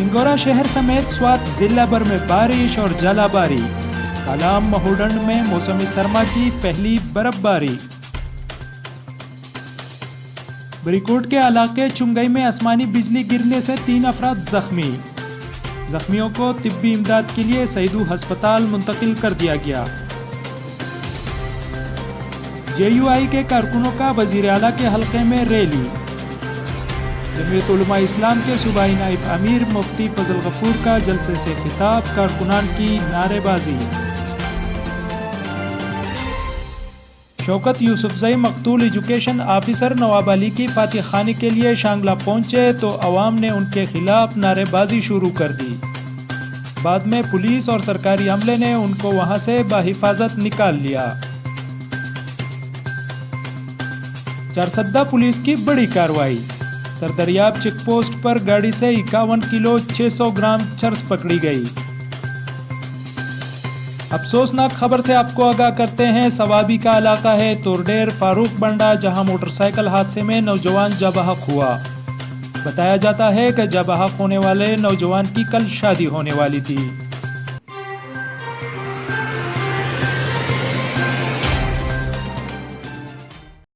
پنگورا شہر سمیت سوات ضلع بھر میں بارش اور ژالہ باری. کالام مہوڈنڈ میں موسم سرما کی پہلی برف باری. بریکوٹ کے علاقے چنگئی میں آسمانی بجلی گرنے سے 3 افراد زخمی. زخمیوں کو طبی امداد کے لیے سیدو ہسپتال منتقل کر دیا گیا. JUI کے کارکنوں کا وزیر اعلیٰ کے حلقے میں ریلی. جمعیت علماء اسلام کے صوبائی نائب امیر مفتی فضل غفور کا جلسے سے خطاب، کارکنان کی نعرے بازی. شوکت یوسفزئی مقتول ایجوکیشن آفیسر نواب علی کی فاتح خانی کے لیے شانگلہ پہنچے تو عوام نے ان کے خلاف نعرے بازی شروع کر دی. بعد میں پولیس اور سرکاری عملے نے ان کو وہاں سے بحفاظت نکال لیا. چارسدہ پولیس کی بڑی کارروائی. سردریاب چیک پوسٹ پر گاڑی سے 51 کلو 600 گرام چرس پکڑی گئی. افسوسناک خبر سے آپ کو آگاہ کرتے ہیں. ثوابی کا علاقہ ہے توردیر فاروق بنڈا، جہاں موٹر سائیکل حادثے میں نوجوان جاں بحق ہوا. بتایا جاتا ہے کہ جاں بحق ہونے والے نوجوان کی کل شادی ہونے والی تھی.